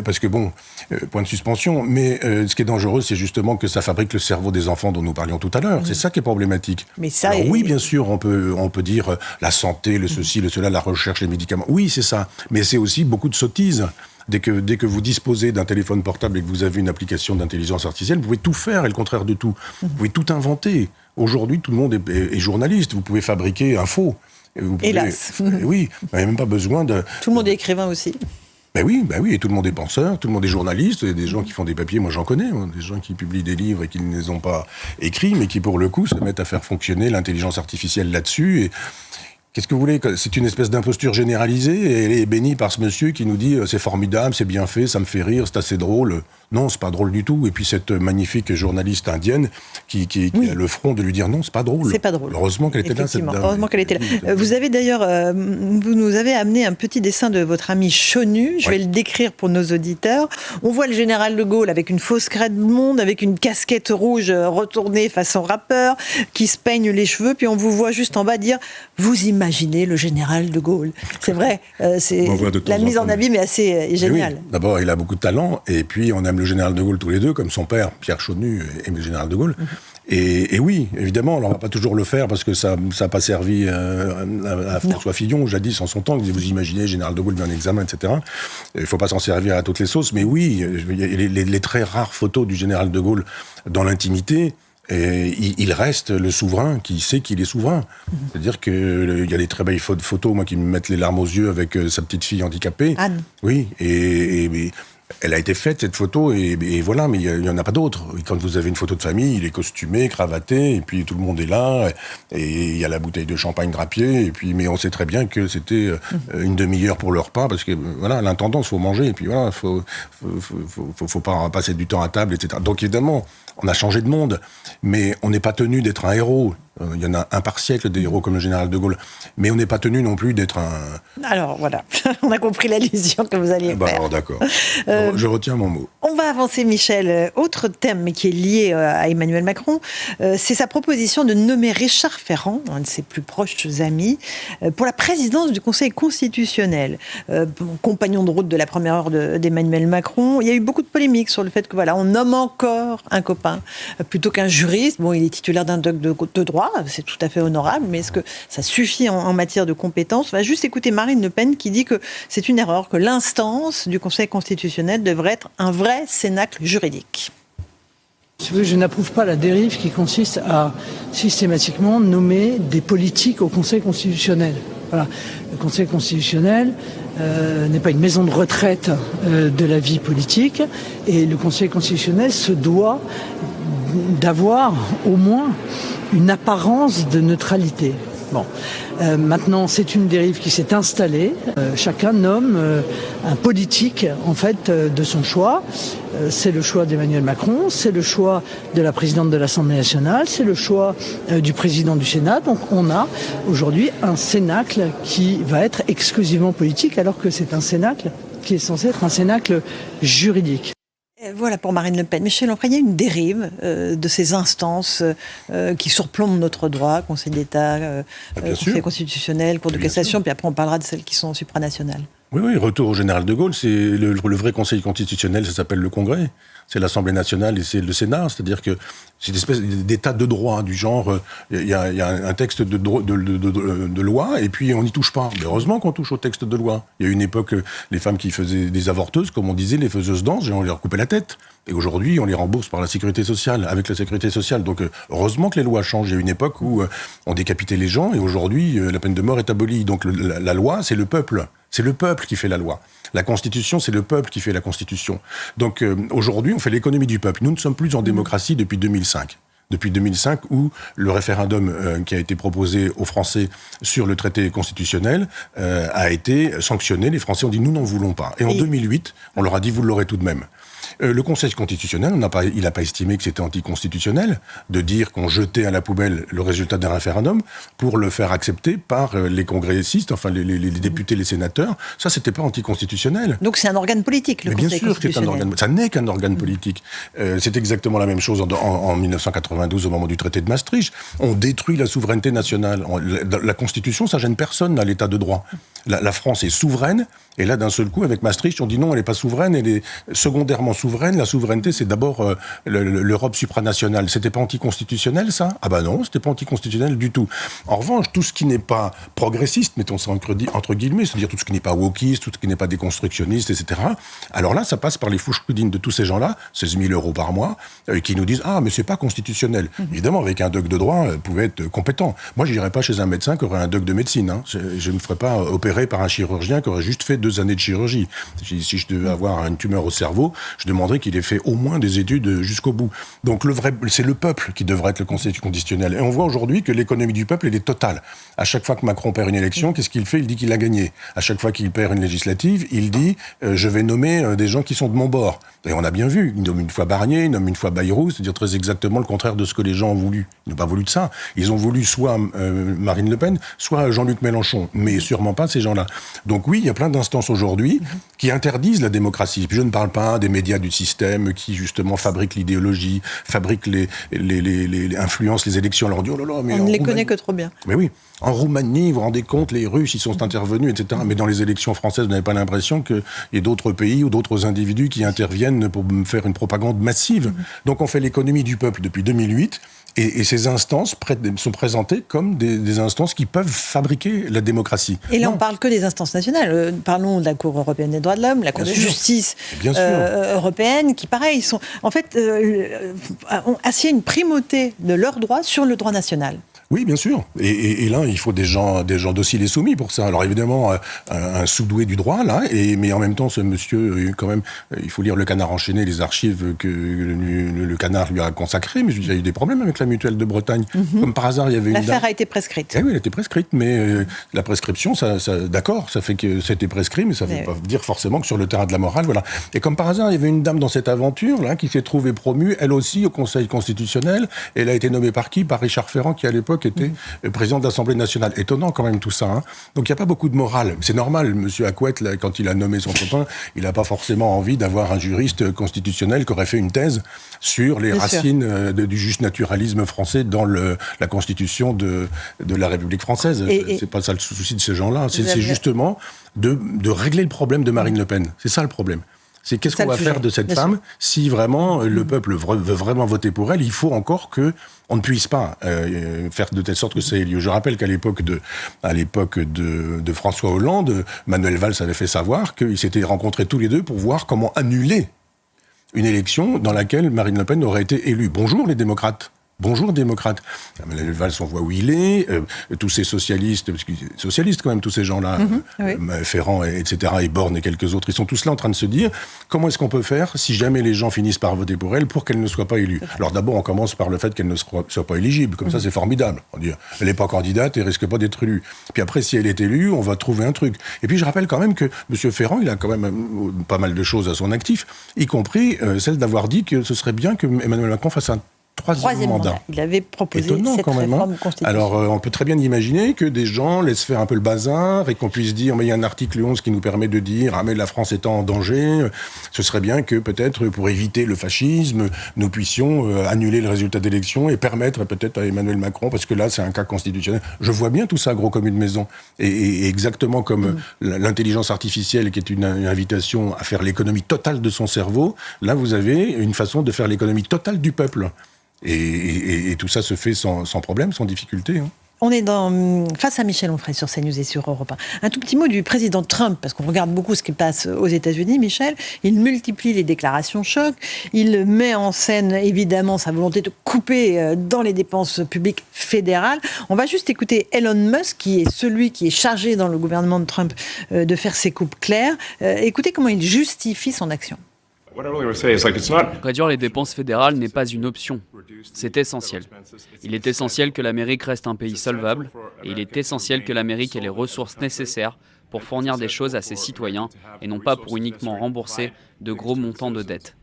parce que point de suspension. Mais ce qui est dangereux, c'est justement que ça fabrique le cerveau des enfants dont nous parlions tout à l'heure. C'est ça qui est problématique. Mais ça, alors, oui, bien sûr, on peut dire la santé, le ceci, le cela, la recherche, les médicaments. Oui, c'est ça. Mais c'est aussi beaucoup de sottises. Dès que vous disposez d'un téléphone portable et que vous avez une application d'intelligence artificielle, vous pouvez tout faire et le contraire de tout. Vous pouvez tout inventer. Aujourd'hui, tout le monde est journaliste. Vous pouvez fabriquer un faux. Hélas. Oui, vous n'avez même pas besoin de... Tout le monde est écrivain aussi. Ben oui, et tout le monde est penseur, tout le monde est journaliste, et des gens qui font des papiers, moi j'en connais, des gens qui publient des livres et qui ne les ont pas écrits, mais qui pour le coup se mettent à faire fonctionner l'intelligence artificielle là-dessus. Et qu'est-ce que vous voulez ? C'est une espèce d'imposture généralisée, et elle est bénie par ce monsieur qui nous dit c'est formidable, c'est bien fait, ça me fait rire, c'est assez drôle. Non, c'est pas drôle du tout. Et puis cette magnifique journaliste indienne qui a le front de lui dire non, c'est pas drôle. C'est pas drôle. Heureusement qu'elle était là, cette dame. Heureusement qu'elle était là. Vous avez d'ailleurs, vous nous avez amené un petit dessin de votre ami Chonu. Je vais le décrire pour nos auditeurs. On voit le général de Gaulle avec une fausse crête blonde, avec une casquette rouge retournée façon rappeur, qui se peigne les cheveux. Puis on vous voit juste en bas dire vous imaginez le général de Gaulle. C'est vrai, c'est la mise en abîme est assez géniale. Oui. D'abord, il a beaucoup de talent, et puis on aime le général de Gaulle tous les deux, comme son père, Pierre Chonu, aime le général de Gaulle. Et oui, évidemment, alors on ne va pas toujours le faire parce que ça n'a pas servi à François Fillon, jadis en son temps, qui disait vous imaginez, général de Gaulle bien en examen, etc. Il ne faut pas s'en servir à toutes les sauces, mais oui, les très rares photos du général de Gaulle dans l'intimité, et il reste le souverain qui sait qu'il est souverain. C'est-à-dire qu'il y a des très belles photos, moi, qui me mettent les larmes aux yeux avec sa petite fille handicapée. Anne. Oui, et elle a été faite, cette photo, et voilà, mais il n'y en a pas d'autres. Quand vous avez une photo de famille, il est costumé, cravaté, et puis tout le monde est là, et il y a la bouteille de champagne Drapier, et puis, mais on sait très bien que c'était une demi-heure pour le repas, parce que voilà, l'intendance, faut manger, et puis voilà, faut pas passer du temps à table, etc. Donc évidemment, on a changé de monde, mais on n'est pas tenu d'être un héros. Il y en a un par siècle des héros comme le général de Gaulle, mais on n'est pas tenu non plus d'être un... Alors voilà, on a compris l'allusion que vous alliez faire. Alors d'accord, je retiens mon mot. On va avancer, Michel. Autre thème, mais qui est lié à Emmanuel Macron, c'est sa proposition de nommer Richard Ferrand, un de ses plus proches amis, pour la présidence du Conseil constitutionnel. Compagnon de route de la première heure d'Emmanuel Macron. Il y a eu beaucoup de polémiques sur le fait que voilà, on nomme encore un copain plutôt qu'un juriste. Bon, il est titulaire d'un doc de droit, c'est tout à fait honorable, mais est-ce que ça suffit en matière de compétences ? On va juste écouter Marine Le Pen qui dit que c'est une erreur, que l'instance du Conseil constitutionnel devrait être un vrai cénacle juridique. Je n'approuve pas la dérive qui consiste à systématiquement nommer des politiques au Conseil constitutionnel. Voilà. Le Conseil constitutionnel n'est pas une maison de retraite de la vie politique, et le Conseil constitutionnel se doit d'avoir au moins une apparence de neutralité. Bon, maintenant c'est une dérive qui s'est installée. Chacun nomme un politique en fait de son choix. C'est le choix d'Emmanuel Macron, c'est le choix de la présidente de l'Assemblée nationale, c'est le choix du président du Sénat. Donc on a aujourd'hui un cénacle qui va être exclusivement politique, alors que c'est un cénacle qui est censé être un cénacle juridique. Voilà pour Marine Le Pen. Michel Onfray, il y a une dérive de ces instances qui surplombent notre droit, Conseil d'État, Conseil constitutionnel, Cour de cassation, puis après on parlera de celles qui sont supranationales. Oui, retour au général de Gaulle, c'est le vrai Conseil constitutionnel, ça s'appelle le Congrès. C'est l'Assemblée nationale et c'est le Sénat. C'est-à-dire que c'est une espèce d'état de droit du genre, il y a un texte de loi et puis on n'y touche pas. Mais heureusement qu'on touche au texte de loi. Il y a une époque, les femmes qui faisaient des avorteuses, comme on disait, les faiseuses d'anges, on leur coupait la tête. Et aujourd'hui, on les rembourse par la sécurité sociale, avec la sécurité sociale. Donc, heureusement que les lois changent. Il y a une époque où on décapitait les gens, et aujourd'hui, la peine de mort est abolie. Donc, la loi, c'est le peuple. C'est le peuple qui fait la loi. La Constitution, c'est le peuple qui fait la Constitution. Donc, aujourd'hui, on fait l'économie du peuple. Nous ne sommes plus en démocratie depuis 2005. Depuis 2005, où le référendum qui a été proposé aux Français sur le traité constitutionnel a été sanctionné. Les Français ont dit « nous n'en voulons pas ». Et en 2008, on leur a dit « vous l'aurez tout de même ». Le Conseil constitutionnel, il n'a pas estimé que c'était anticonstitutionnel de dire qu'on jetait à la poubelle le résultat d'un référendum pour le faire accepter par les congressistes, enfin les députés, les sénateurs. Ça, c'était pas anticonstitutionnel. Donc c'est un organe politique, le Conseil constitutionnel. Bien sûr que c'est un organe. Ça n'est qu'un organe politique. C'est exactement la même chose en 1992 au moment du traité de Maastricht. On détruit la souveraineté nationale. La Constitution, ça gêne personne à l'état de droit. La France est souveraine, et là, d'un seul coup, avec Maastricht, on dit non, elle n'est pas souveraine, elle est secondairement souveraine. La souveraineté, c'est d'abord l'Europe supranationale. C'était pas anticonstitutionnel, ça ? Ah bah non, c'était pas anticonstitutionnel du tout. En revanche, tout ce qui n'est pas progressiste, mettons ça entre guillemets, c'est-à-dire tout ce qui n'est pas wokiste, tout ce qui n'est pas déconstructionniste, etc., alors là, ça passe par les fouches-coudines de tous ces gens-là, 16 000 € par mois, qui nous disent « Ah, mais c'est pas constitutionnel ». Évidemment, avec un doc de droit, pouvait être compétent. Moi, je n'irais pas chez un médecin qui aurait un doc de médecine. Hein. Je ne me ferais pas opérer par un chirurgien qui aurait juste fait 2 années de chirurgie. Si je devais avoir une tumeur au cerveau, je demanderais qu'il ait fait au moins des études jusqu'au bout. Donc c'est le peuple qui devrait être le Conseil constitutionnel. Et on voit aujourd'hui que l'économie du peuple, elle est totale. À chaque fois que Macron perd une élection, qu'est-ce qu'il fait ? Il dit qu'il a gagné. À chaque fois qu'il perd une législative, il dit je vais nommer des gens qui sont de mon bord. Et on a bien vu, il nomme une fois Barnier, il nomme une fois Bayrou, c'est-à-dire très exactement le contraire de ce que les gens ont voulu. Ils n'ont pas voulu de ça. Ils ont voulu soit Marine Le Pen, soit Jean-Luc Mélenchon, mais sûrement pas ces gens-là. Donc oui, il y a plein d'instances aujourd'hui qui interdisent la démocratie. Puis je ne parle pas des médias du système qui justement fabriquent l'idéologie, fabriquent influencent les élections. Alors on dit oh là là, mais on ne les connaît que trop bien. Mais oui. En Roumanie, vous vous rendez compte, les Russes, ils sont intervenus, etc. Mais dans les élections françaises, vous n'avez pas l'impression qu'il y ait d'autres pays ou d'autres individus qui interviennent pour faire une propagande massive. Donc on fait l'économie du peuple depuis 2008. Et ces instances sont présentées comme des instances qui peuvent fabriquer la démocratie. Et là, on ne parle que des instances nationales. Parlons de la Cour européenne des droits de l'homme, la Cour de justice européenne, qui, pareil, sont, en fait, ont assis une primauté de leurs droits sur le droit national. Oui, bien sûr. Et là, il faut des gens dociles et soumis pour ça. Alors évidemment, un sous-doué du droit, là, mais en même temps, ce monsieur, quand même, il faut lire Le Canard enchaîné, les archives que le Canard lui a consacrées, mais il y a eu des problèmes avec la Mutuelle de Bretagne. Comme par hasard, il y avait une... L'affaire a été prescrite. Eh oui, elle a été prescrite, mais la prescription, d'accord, ça fait que c'était prescrit, mais ça ne veut pas dire forcément que sur le terrain de la morale, voilà. Et comme par hasard, il y avait une dame dans cette aventure, là, qui s'est trouvée promue, elle aussi, au Conseil constitutionnel. Elle a été nommée par qui ? Par Richard Ferrand, qui à l'époque était président de l'Assemblée nationale. Étonnant quand même tout ça. Hein. Donc il n'y a pas beaucoup de morale. C'est normal, M. Acquette, là, quand il a nommé son copain, il n'a pas forcément envie d'avoir un juriste constitutionnel qui aurait fait une thèse sur les racines du juste naturalisme français dans la Constitution de la République française. C'est pas ça le souci de ces gens-là. C'est justement de régler le problème de Marine Le Pen. C'est ça le problème. C'est qu'est-ce qu'on va faire de cette femme si vraiment le peuple veut vraiment voter pour elle. Il faut encore qu'on ne puisse pas faire de telle sorte que ça ait lieu. Je rappelle qu'à l'époque de François Hollande, Manuel Valls avait fait savoir qu'ils s'étaient rencontrés tous les deux pour voir comment annuler une élection dans laquelle Marine Le Pen aurait été élue. Bonjour les démocrates. Bonjour, démocrate. Manuel Valls, on voit où il est. Tous ces socialistes, parce qu'ils sont socialistes quand même, tous ces gens-là, Ferrand, etc., et Borne et quelques autres, ils sont tous là en train de se dire comment est-ce qu'on peut faire si jamais les gens finissent par voter pour elle pour qu'elle ne soit pas élue. Alors d'abord, on commence par le fait qu'elle ne soit pas éligible. Comme ça, c'est formidable. On dit, elle n'est pas candidate et risque pas d'être élue. Puis après, si elle est élue, on va trouver un truc. Et puis je rappelle quand même que M. Ferrand, il a quand même pas mal de choses à son actif, y compris celle d'avoir dit que ce serait bien que Emmanuel Macron fasse un troisième mandat. Il avait proposé étonnant, cette réforme constitutionnelle. Alors, on peut très bien imaginer que des gens laissent faire un peu le bazar et qu'on puisse dire, mais il y a un article 11 qui nous permet de dire, mais la France est en danger, ce serait bien que peut-être pour éviter le fascisme, nous puissions annuler le résultat d'élection et permettre peut-être à Emmanuel Macron, parce que là, c'est un cas constitutionnel. Je vois bien tout ça, gros comme une maison. Et exactement comme l'intelligence artificielle, qui est une invitation à faire l'économie totale de son cerveau, là, vous avez une façon de faire l'économie totale du peuple. Et tout ça se fait sans problème, sans difficulté. On est face à Michel Onfray sur CNews et sur Europe 1. Un tout petit mot du président Trump, parce qu'on regarde beaucoup ce qui passe aux États-Unis, Michel. Il multiplie les déclarations choc. Il met en scène, évidemment, sa volonté de couper dans les dépenses publiques fédérales. On va juste écouter Elon Musk, qui est celui qui est chargé dans le gouvernement de Trump de faire ses coupes claires. Écoutez comment il justifie son action. Réduire les dépenses fédérales n'est pas une option, c'est essentiel. Il est essentiel que l'Amérique reste un pays solvable et il est essentiel que l'Amérique ait les ressources nécessaires pour fournir des choses à ses citoyens et non pas pour uniquement rembourser de gros montants de dettes.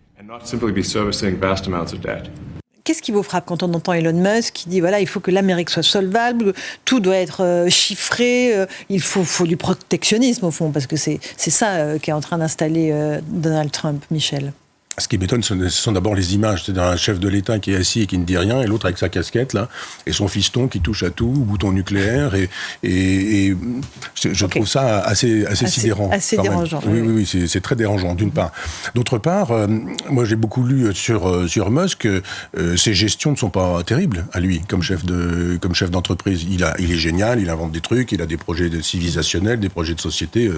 Qu'est-ce qui vous frappe quand on entend Elon Musk qui dit voilà, il faut que l'Amérique soit solvable, tout doit être chiffré, il faut du protectionnisme au fond, parce que c'est ça qu'est en train d'installer Donald Trump, Michel. Ce qui m'étonne, ce sont d'abord les images. C'est un chef de l'État qui est assis et qui ne dit rien, et l'autre avec sa casquette, là, et son fiston qui touche à tout, bouton nucléaire, et je trouve ça assez sidérant. Assez dérangeant. Oui, c'est très dérangeant, d'une part. D'autre part, moi j'ai beaucoup lu sur Musk, ses gestions ne sont pas terribles à lui, comme chef d'entreprise. Il est génial, il invente des trucs, il a des projets civilisationnels, des projets de société,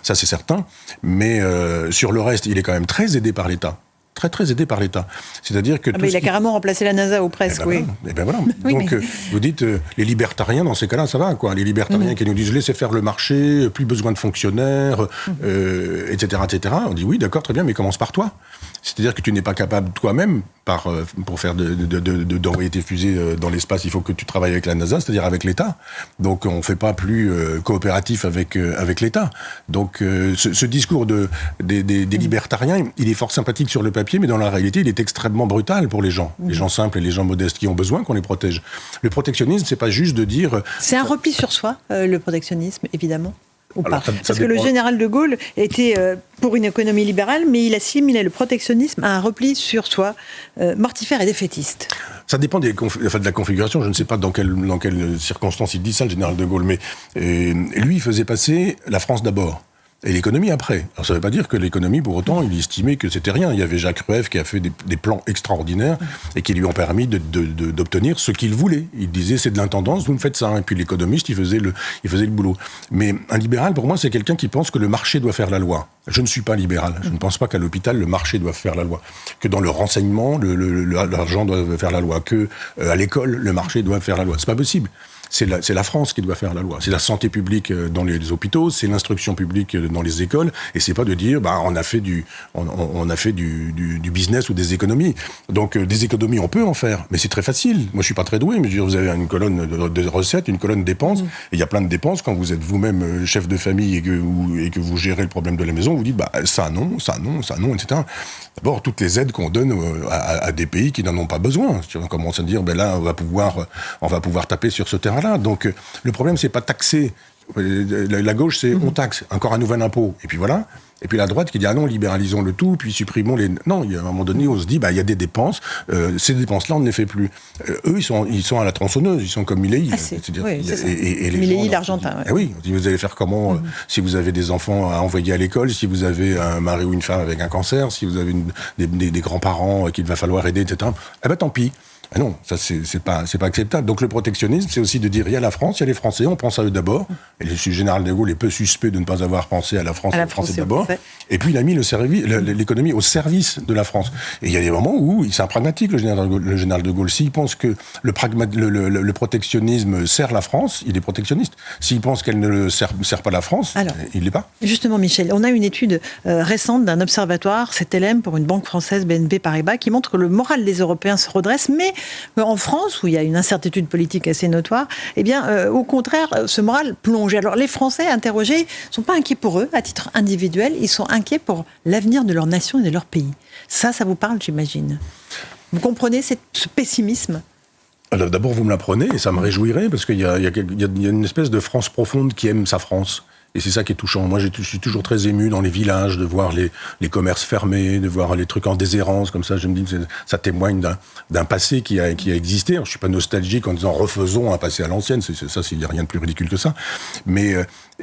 ça c'est certain. Mais sur le reste, il est quand même très aidé par l'État. Très aidé par l'État. C'est-à-dire que il a carrément remplacé la NASA ou presque, oui. Voilà. Donc, vous dites, les libertariens, dans ces cas-là, ça va, quoi. Les libertariens qui nous disent, laissez faire le marché, plus besoin de fonctionnaires, etc., etc. On dit, oui, d'accord, très bien, mais commence par toi. C'est-à-dire que tu n'es pas capable, toi-même, pour faire d'envoyer tes fusées dans l'espace, il faut que tu travailles avec la NASA, c'est-à-dire avec l'État. Donc, on ne fait pas plus coopératif avec l'État. Donc, ce discours des libertariens, il est fort sympathique sur le papier, mais dans la réalité, il est extrêmement brutal pour les gens simples et les gens modestes qui ont besoin qu'on les protège. Le protectionnisme, c'est pas juste de dire... C'est un repli sur soi, le protectionnisme, évidemment. Ou pas. Parce que le général de Gaulle était pour une économie libérale, mais il assimilait le protectionnisme à un repli sur soi mortifère et défaitiste. Ça dépend de la configuration. Je ne sais pas dans quelles circonstances il dit ça, le général de Gaulle, mais lui, il faisait passer la France d'abord. Et l'économie après. Alors ça ne veut pas dire que l'économie, pour autant, il estimait que c'était rien. Il y avait Jacques Rueff qui a fait des plans extraordinaires et qui lui ont permis d'obtenir ce qu'il voulait. Il disait, c'est de l'intendance, vous me faites ça. Et puis l'économiste, il faisait le boulot. Mais un libéral, pour moi, c'est quelqu'un qui pense que le marché doit faire la loi. Je ne suis pas libéral. Je ne pense pas qu'à l'hôpital, le marché doit faire la loi. Que dans le renseignement, l'argent doit faire la loi. Que à l'école, le marché doit faire la loi. C'est pas possible. C'est la France qui doit faire la loi. C'est la santé publique dans les hôpitaux, c'est l'instruction publique dans les écoles, et c'est pas de dire, on a fait du business ou des économies. Donc, des économies, on peut en faire, mais c'est très facile. Moi, je suis pas très doué, mais vous avez une colonne de recettes, une colonne de dépenses, et il y a plein de dépenses. Quand vous êtes vous-même chef de famille et que vous gérez le problème de la maison, vous dites, ça non, etc. D'abord, toutes les aides qu'on donne à des pays qui n'en ont pas besoin. On commence à dire, là, on va pouvoir taper sur ce terrain-là. Donc, le problème, c'est pas taxer. La gauche, c'est on taxe, encore un nouvel impôt. Et puis voilà. Et puis la droite qui dit, non, libéralisons le tout, puis supprimons les... Non, il y a un moment donné, on se dit, il y a des dépenses, ces dépenses-là, on ne les fait plus. Eux, ils sont à la tronçonneuse, ils sont comme Milei. Milei, l'Argentin. Ouais. Oui, vous allez faire comment si vous avez des enfants à envoyer à l'école, si vous avez un mari ou une femme avec un cancer, si vous avez des grands-parents qu'il va falloir aider, etc. Tant pis. Ah non, ça c'est pas acceptable. Donc le protectionnisme, c'est aussi de dire il y a la France, il y a les Français, on pense à eux d'abord, Et le général de Gaulle est peu suspect de ne pas avoir pensé à la France et aux Français d'abord. Et puis il a mis l'économie au service de la France. Et il y a des moments où c'est un pragmatique, le général de Gaulle. S'il pense que le protectionnisme sert la France, il est protectionniste. S'il pense qu'elle ne sert pas la France, il l'est pas. Justement, Michel, on a une étude récente d'un observatoire, CTLM, pour une banque française, BNP Paribas, qui montre que le moral des Européens se redresse, mais en France, où il y a une incertitude politique assez notoire, eh bien, au contraire, ce moral plonge. Alors, les Français interrogés ne sont pas inquiets pour eux, à titre individuel, ils sont inquiets pour l'avenir de leur nation et de leur pays. Ça vous parle, j'imagine. Vous comprenez ce pessimisme ? Alors, d'abord, vous me l'apprenez, et ça me réjouirait, parce qu'il y a une espèce de France profonde qui aime sa France. Et c'est ça qui est touchant. Moi, je suis toujours très ému dans les villages de voir les commerces fermés, de voir les trucs en déshérence, comme ça. Je me dis que ça témoigne d'un passé qui a existé. Alors, je suis pas nostalgique en disant refaisons un passé à l'ancienne. Il n'y a rien de plus ridicule que ça. Mais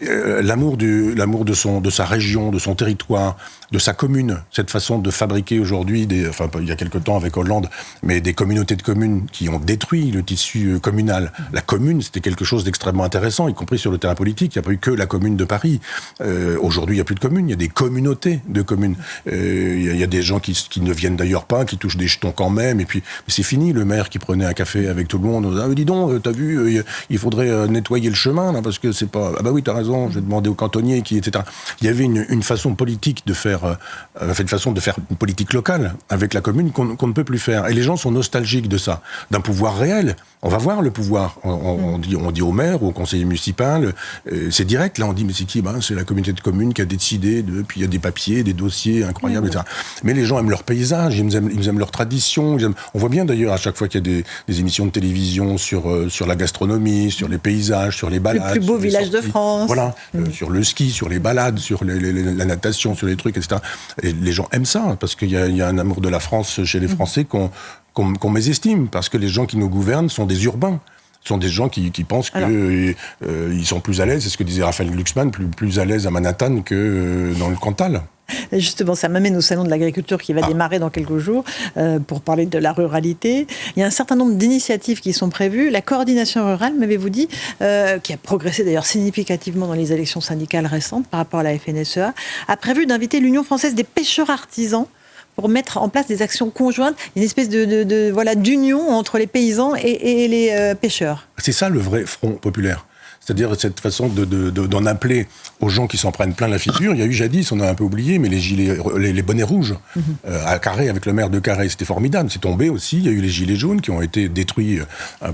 l'amour de sa région, de son territoire, de sa commune, cette façon de fabriquer aujourd'hui il y a quelque temps avec Hollande, mais des communautés de communes qui ont détruit le tissu communal. La commune, c'était quelque chose d'extrêmement intéressant, y compris sur le terrain politique. Il n'y a pas eu que la commune de Paris. Aujourd'hui, il n'y a plus de communes, il y a des communautés de communes. Il y a des gens qui ne viennent d'ailleurs pas, qui touchent des jetons quand même, et puis c'est fini, le maire qui prenait un café avec tout le monde. Ah, dis donc, t'as vu, il faudrait nettoyer le chemin, là, parce que c'est pas... Ah bah oui, t'as raison, j'ai demandé au cantonnier, etc. Il y avait une façon politique de faire... une façon de faire une politique locale avec la commune qu'on ne peut plus faire. Et les gens sont nostalgiques de ça, d'un pouvoir réel. On va voir le pouvoir. On dit au maire ou au conseiller municipal, c'est direct. Là, on dit, mais c'est qui ? C'est la communauté de communes qui a décidé puis il y a des papiers, des dossiers incroyables, etc. Mais les gens aiment leur paysage, ils aiment leur tradition. On voit bien d'ailleurs à chaque fois qu'il y a des émissions de télévision sur la gastronomie, sur les paysages, sur les balades. Le plus beau village de France. Voilà, sur le ski, sur les balades, sur la natation, sur les trucs, etc. Et les gens aiment ça, parce qu'il y a un amour de la France chez les Français qu'on mésestime, parce que les gens qui nous gouvernent sont des urbains. Ce sont des gens qui pensent qu'ils sont plus à l'aise, c'est ce que disait Raphaël Glucksmann, plus à l'aise à Manhattan que dans le Cantal. Justement, ça m'amène au salon de l'agriculture qui va démarrer dans quelques jours pour parler de la ruralité. Il y a un certain nombre d'initiatives qui sont prévues. La coordination rurale, m'avez-vous dit, qui a progressé d'ailleurs significativement dans les élections syndicales récentes par rapport à la FNSEA, a prévu d'inviter l'Union française des pêcheurs artisans pour mettre en place des actions conjointes, une espèce d'union entre les paysans et les pêcheurs. C'est ça le vrai front populaire. C'est-à-dire cette façon d'en appeler aux gens qui s'en prennent plein la figure. Il y a eu jadis, on a un peu oublié, mais les bonnets rouges à Carré, avec le maire de Carré, c'était formidable. C'est tombé aussi. Il y a eu les gilets jaunes qui ont été détruits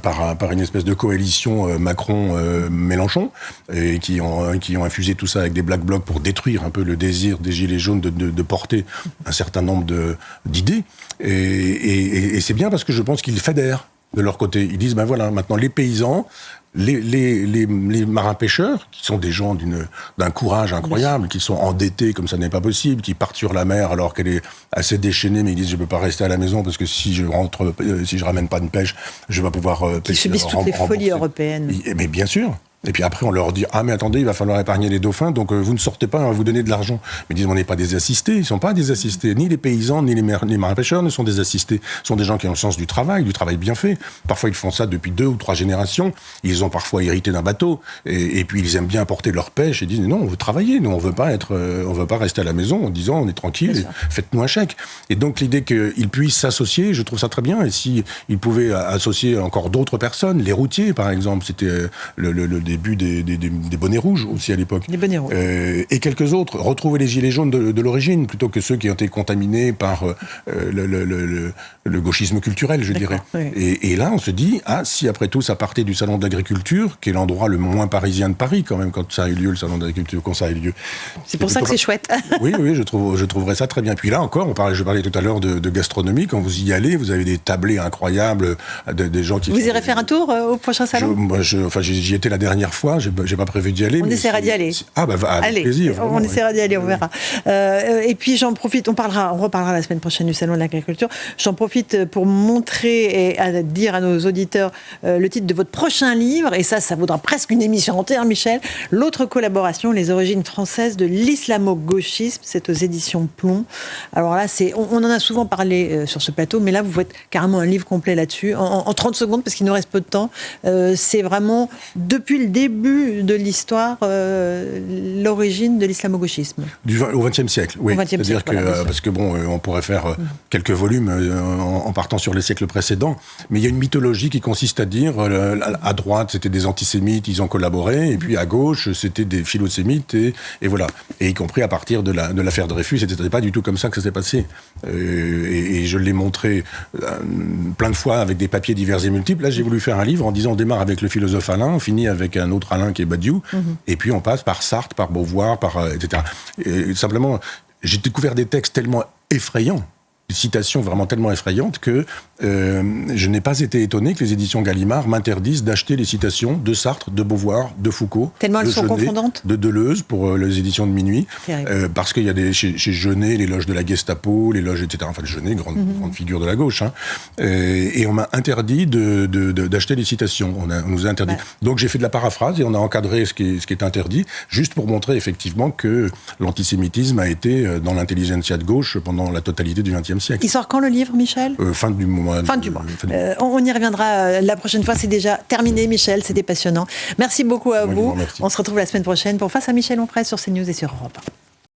par une espèce de coalition Macron-Mélenchon et qui ont infusé tout ça avec des black blocs pour détruire un peu le désir des gilets jaunes de porter un certain nombre d'idées. Et c'est bien parce que je pense qu'ils fédèrent de leur côté. Ils disent, ben voilà, maintenant les paysans, les marins-pêcheurs, qui sont des gens d'un courage incroyable, qui sont endettés comme ça n'est pas possible, qui partent sur la mer alors qu'elle est assez déchaînée, mais ils disent je ne peux pas rester à la maison parce que si je ramène pas de pêche, je vais pas pouvoir pêcher. Ils subissent toutes les folies européennes. Mais bien sûr. Et puis après, on leur dit « Ah, mais attendez, il va falloir épargner les dauphins, donc vous ne sortez pas, on va vous donner de l'argent. » Mais ils disent « On n'est pas des assistés, ils ne sont pas des assistés. Ni les paysans, ni les marins-pêcheurs ne sont des assistés. Ce sont des gens qui ont le sens du travail bien fait. Parfois, ils font ça depuis 2 ou 3 générations. Ils ont parfois hérité d'un bateau. Et puis, ils aiment bien apporter leur pêche et disent « Non, on veut travailler. Nous, on veut pas rester à la maison en disant « On est tranquille, faites-nous un chèque. » Et donc, l'idée qu'ils puissent s'associer, je trouve ça très bien. Et si ils pouvaient associer encore d'autres personnes, les routiers, par exemple, c'était le début des bonnets rouges aussi à l'époque. Les bonnets rouges. Et quelques autres. Retrouver les gilets jaunes de l'origine, plutôt que ceux qui ont été contaminés par le gauchisme culturel, je dirais. Oui. Et là, on se dit, si après tout, ça partait du salon de l'agriculture, qui est l'endroit le moins parisien de Paris, quand même, quand ça a eu lieu, le salon de l'agriculture, quand ça a eu lieu. C'est pour ça que c'est chouette. Oui, je trouverais ça très bien. Puis là encore, je parlais tout à l'heure de gastronomie. Quand vous y allez, vous avez des tablés incroyables, des gens qui... Vous irez faire un tour au prochain salon ? J'y étais la dernière fois, j'ai pas prévu d'y aller. On essaiera d'y aller. Avec plaisir. On essaiera d'y aller, on verra. Et puis j'en profite, on reparlera la semaine prochaine du salon de l'agriculture. J'en profite pour montrer et à dire à nos auditeurs le titre de votre prochain livre, et ça vaudra presque une émission entière, Michel. L'autre collaboration, les origines françaises de l'islamo-gauchisme, c'est aux éditions Plomb. Alors là, on en a souvent parlé sur ce plateau, mais là, vous faites carrément un livre complet là-dessus, en 30 secondes, parce qu'il nous reste peu de temps. C'est vraiment, depuis le début de l'histoire, l'origine de l'islamo-gauchisme. Au XXe siècle, oui. C'est-à-dire que, voilà, parce que on pourrait faire quelques volumes en partant sur les siècles précédents, mais il y a une mythologie qui consiste à dire, à droite, c'était des antisémites, ils ont collaboré, et puis à gauche, c'était des philosémites, et voilà. Et y compris à partir de l'affaire Dreyfus, c'était pas du tout comme ça que ça s'est passé. Et je l'ai montré plein de fois avec des papiers divers et multiples. Là, j'ai voulu faire un livre en disant, on démarre avec le philosophe Alain, on finit avec un autre Alain qui est Badiou, et puis on passe par Sartre, par Beauvoir, etc. Et simplement, j'ai découvert des textes tellement effrayants, des citations vraiment tellement effrayantes que je n'ai pas été étonné que les éditions Gallimard m'interdisent d'acheter les citations de Sartre, de Beauvoir, de Foucault, tellement elles sont Jeunet, confondantes, de Deleuze pour les éditions de Minuit, parce qu'il y a chez Jeunet les loges de la Gestapo, les loges, etc. Enfin, Jeunet, grande figure de la gauche, hein. Et on m'a interdit d'acheter les citations. On nous a interdit. Donc j'ai fait de la paraphrase et on a encadré ce qui est interdit, juste pour montrer effectivement que l'antisémitisme a été dans l'intelligentsia de gauche pendant la totalité du XXe siècle. Il sort quand le livre, Michel ? Fin du mois. Fin du mois. On y reviendra la prochaine fois. C'est déjà terminé, Michel. C'était passionnant. Merci beaucoup à vous. On se retrouve la semaine prochaine pour Face à Michel Onfray sur CNews et sur Europe 1.